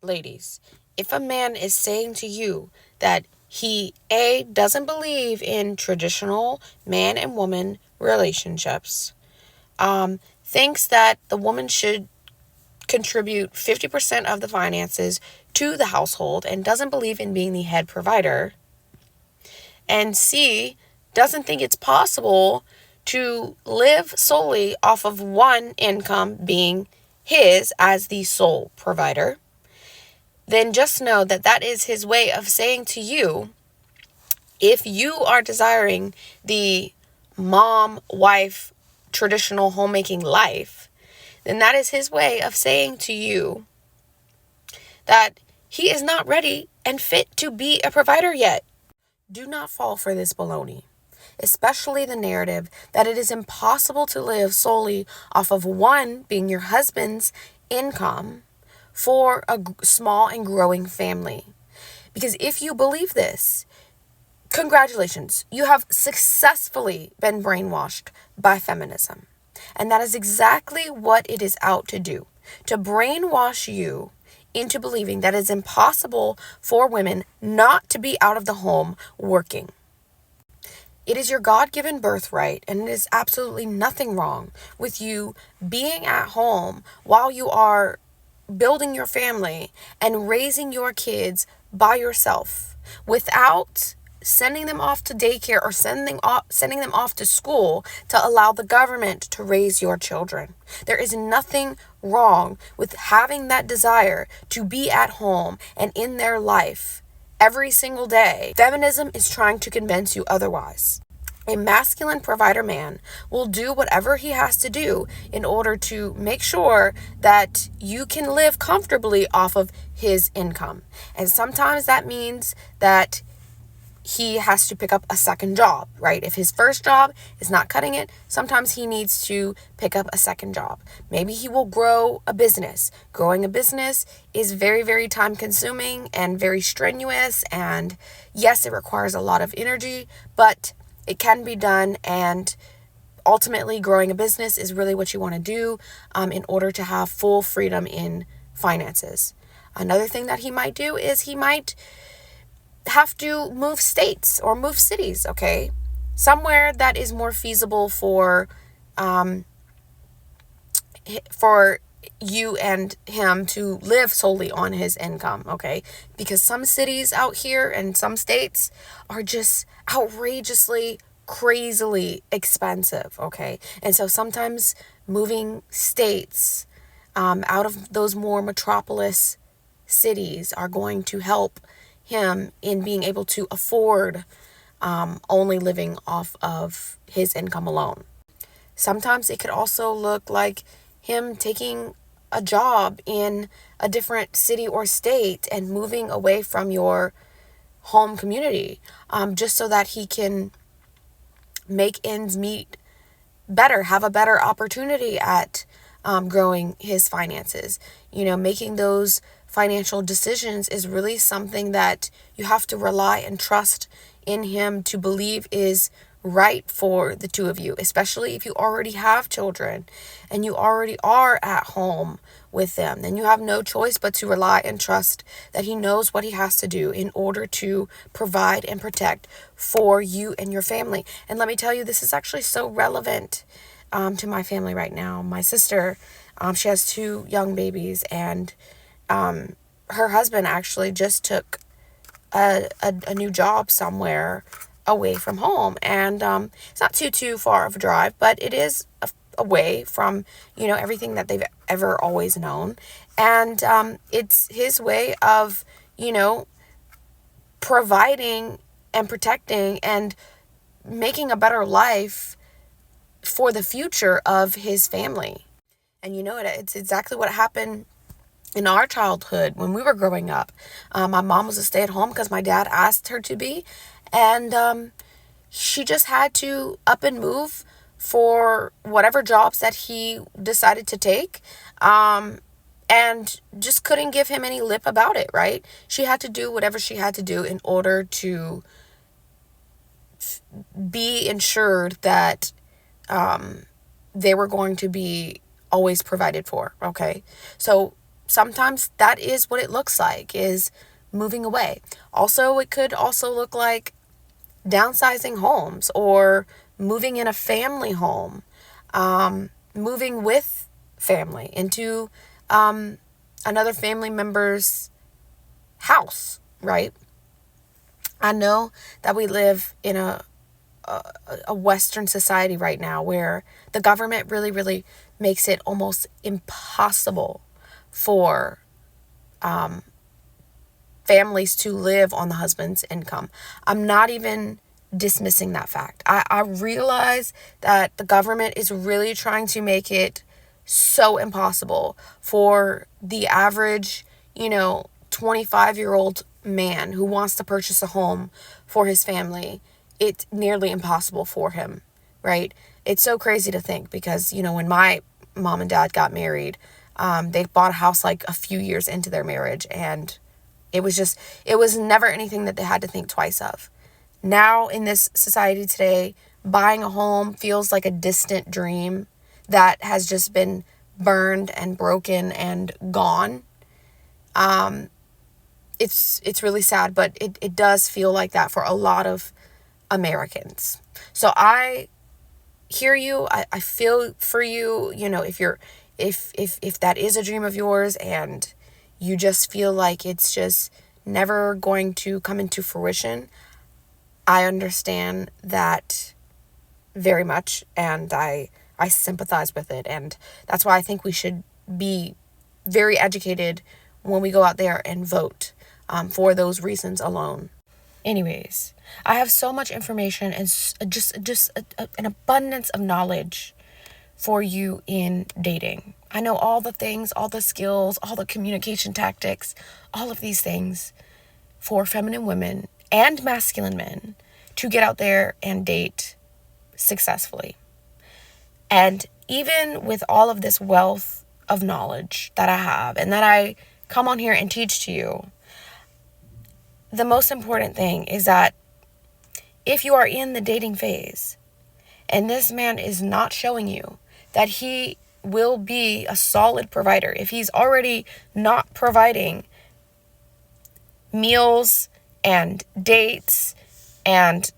ladies, if a man is saying to you that he A, doesn't believe in traditional man and woman relationships, thinks that the woman should contribute 50% of the finances to the household and doesn't believe in being the head provider, and C, doesn't think it's possible to live solely off of one income being his as the sole provider, then just know that that is his way of saying to you, if you are desiring the mom, wife, traditional homemaking life, then that is his way of saying to you that he is not ready and fit to be a provider yet. Do not fall for this baloney, especially the narrative that it is impossible to live solely off of one being your husband's income for a small and growing family. Because if you believe this, congratulations, you have successfully been brainwashed by feminism. And that is exactly what it is out to do, to brainwash you into believing that it's impossible for women not to be out of the home working. It is your God-given birthright, and it is absolutely nothing wrong with you being at home while you are building your family and raising your kids by yourself without sending them off to daycare or sending them off to school to allow the government to raise your children. There is nothing wrong with having that desire to be at home and in their life every single day. Feminism is trying to convince you otherwise. A masculine provider man will do whatever he has to do in order to make sure that you can live comfortably off of his income. And sometimes that means that he has to pick up a second job, right? If his first job is not cutting it, sometimes he needs to pick up a second job. Maybe he will grow a business. Growing a business is very, very time consuming and very strenuous. And yes, it requires a lot of energy, but it can be done. And ultimately, growing a business is really what you want to do in order to have full freedom in finances. Another thing that he might do is he might have to move states or move cities, okay? Somewhere that is more feasible for you and him to live solely on his income, okay? Because some cities out here and some states are just outrageously, crazily expensive, okay? And so sometimes moving states out of those more metropolis cities are going to help him in being able to afford only living off of his income alone. Sometimes it could also look like him taking a job in a different city or state and moving away from your home community, just so that he can make ends meet better, have a better opportunity at growing his finances. Making those financial decisions is really something that you have to rely and trust in him to believe is right for the two of you, especially if you already have children and you already are at home with them. Then you have no choice but to rely and trust that he knows what he has to do in order to provide and protect for you and your family. And let me tell you, this is actually so relevant to my family right now. My sister, she has 2 young babies, and her husband actually just took a new job somewhere away from home, and it's not too far of a drive, but it is away from everything that they've ever always known, and it's his way of providing and protecting and making a better life for the future of his family. And it's exactly what happened in our childhood when we were growing up. My mom was a stay-at-home because my dad asked her to be, and she just had to up and move for whatever jobs that he decided to take, and just couldn't give him any lip about it, right? She had to do whatever she had to do in order to be ensured that they were going to be always provided for, okay? So sometimes that is what it looks like, is moving away. Also, it could also look like downsizing homes or moving in a family home, moving with family into another family member's house, right? I know that we live in a Western society right now where the government really, really makes it almost impossible for families to live on the husband's income. I'm not even dismissing that fact. I realize that the government is really trying to make it so impossible for the average, 25-year-old man who wants to purchase a home for his family. It's nearly impossible for him, right? It's so crazy to think because, when my mom and dad got married, they bought a house like a few years into their marriage, and it was never anything that they had to think twice of. Now in this society today, buying a home feels like a distant dream that has just been burned and broken and gone. It's really sad, but it does feel like that for a lot of Americans. So I hear you. I feel for you. If that is a dream of yours and you just feel like it's just never going to come into fruition, I understand that very much, and I sympathize with it. And that's why I think we should be very educated when we go out there and vote, for those reasons alone. Anyways, I have so much information and just an abundance of knowledge for you in dating. I know all the things, all the skills, all the communication tactics, all of these things for feminine women and masculine men to get out there and date successfully. And even with all of this wealth of knowledge that I have and that I come on here and teach to you, the most important thing is that if you are in the dating phase and this man is not showing you that he will be a solid provider, if he's already not providing meals and dates and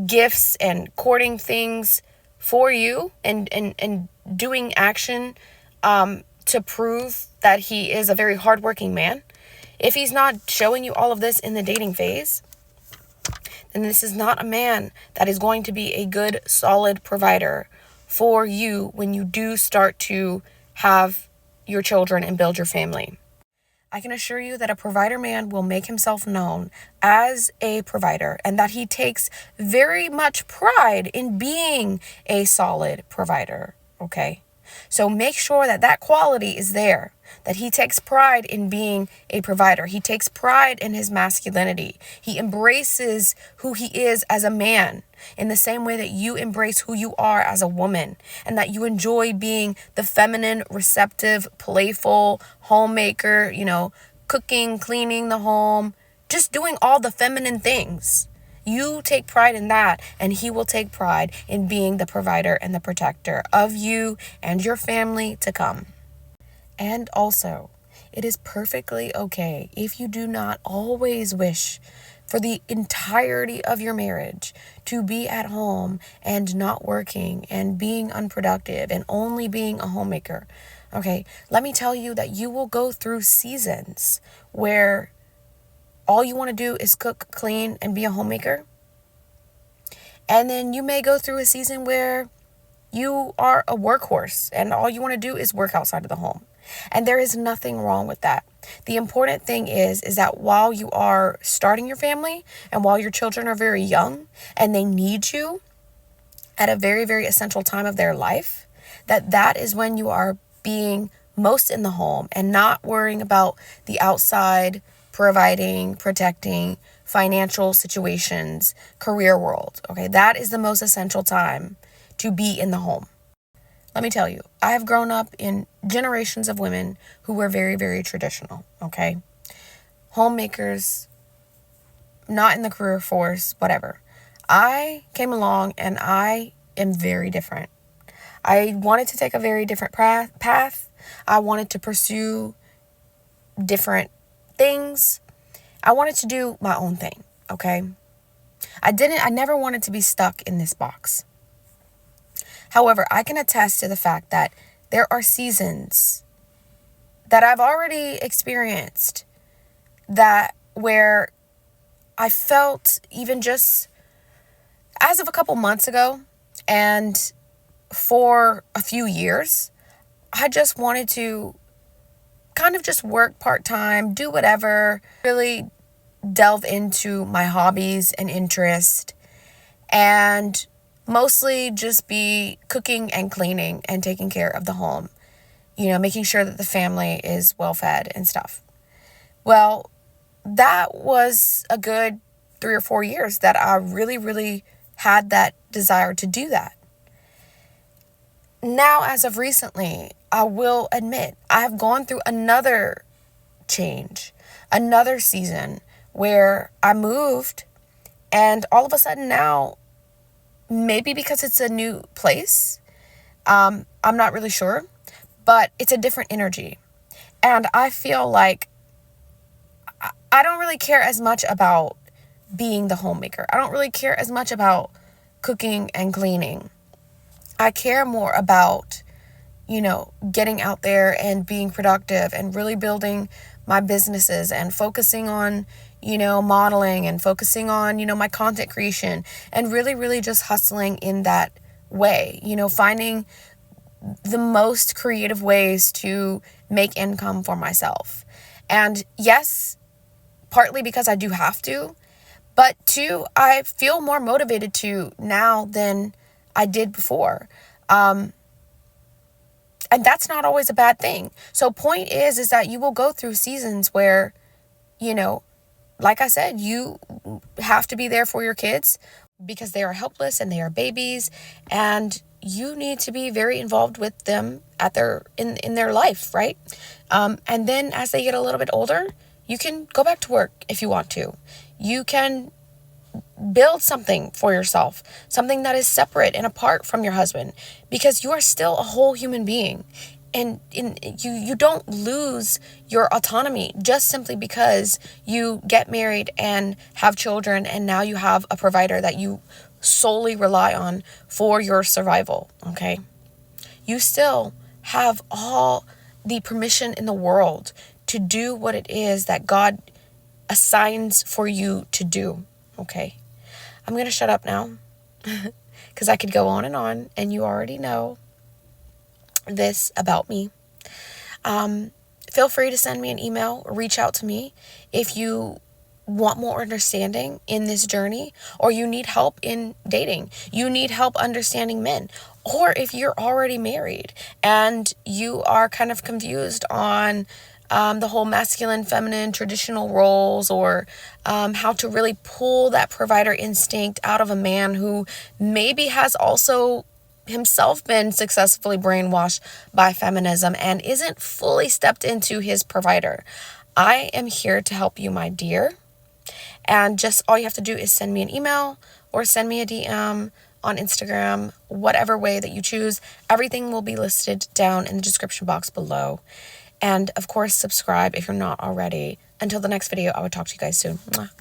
gifts and courting things for you and doing action to prove that he is a very hardworking man, if he's not showing you all of this in the dating phase, then this is not a man that is going to be a good, solid provider for you when you do start to have your children and build your family. I can assure you that a provider man will make himself known as a provider and that he takes very much pride in being a solid provider, okay? So make sure that that quality is there, that he takes pride in being a provider. He takes pride in his masculinity. He embraces who he is as a man in the same way that you embrace who you are as a woman, and that you enjoy being the feminine, receptive, playful homemaker, cooking, cleaning the home, just doing all the feminine things. You take pride in that, and he will take pride in being the provider and the protector of you and your family to come. And also, it is perfectly okay if you do not always wish for the entirety of your marriage to be at home and not working and being unproductive and only being a homemaker. Okay, let me tell you that you will go through seasons where all you want to do is cook, clean, and be a homemaker. And then you may go through a season where you are a workhorse and all you want to do is work outside of the home. And there is nothing wrong with that. The important thing is that while you are starting your family and while your children are very young and they need you at a very, very essential time of their life, that is when you are being most in the home and not worrying about the outside providing, protecting, financial situations, career world. Okay, that is the most essential time to be in the home. Let me tell you, I have grown up in generations of women who were very, very traditional, okay? Homemakers, not in the career force, whatever. I came along and I am very different. I wanted to take a very different path, I wanted to pursue different things. I wanted to do my own thing, okay? I never wanted to be stuck in this box. However, I can attest to the fact that there are seasons that I've already experienced where I felt, even just as of a couple months ago and for a few years, I just wanted to kind of just work part-time, do whatever, really delve into my hobbies and interest, and mostly just be cooking and cleaning and taking care of the home, making sure that the family is well fed and stuff. Well, that was a good 3 or 4 years that I really, really had that desire to do that. Now, as of recently, I will admit, I have gone through another change, another season where I moved, and all of a sudden now, maybe because it's a new place, I'm not really sure, but it's a different energy. And I feel like I don't really care as much about being the homemaker. I don't really care as much about cooking and cleaning. I care more about, getting out there and being productive and really building my businesses and focusing on, modeling and focusing on, my content creation, and really, really just hustling in that way, finding the most creative ways to make income for myself. And yes, partly because I do have to, but two, I feel more motivated to now than I did before. And that's not always a bad thing. So point is that you will go through seasons where, like I said, you have to be there for your kids because they are helpless and they are babies, and you need to be very involved with them in their life, right? And then as they get a little bit older, you can go back to work if you want to. You can build something for yourself, something that is separate and apart from your husband, because you are still a whole human being. And you don't lose your autonomy just simply because you get married and have children and now you have a provider that you solely rely on for your survival, okay? You still have all the permission in the world to do what it is that God assigns for you to do, okay? I'm going to shut up now because I could go on, and you already know this about me. Feel free to send me an email or reach out to me if you want more understanding in this journey, or you need help in dating, you need help understanding men, or if you're already married and you are kind of confused on the whole masculine, feminine, traditional roles, or how to really pull that provider instinct out of a man who maybe has also himself been successfully brainwashed by feminism and isn't fully stepped into his provider. I am here to help you, my dear. And just all you have to do is send me an email or send me a DM on Instagram, whatever way that you choose. Everything will be listed down in the description box below. And of course, subscribe if you're not already. Until the next video, I will talk to you guys soon. Mwah.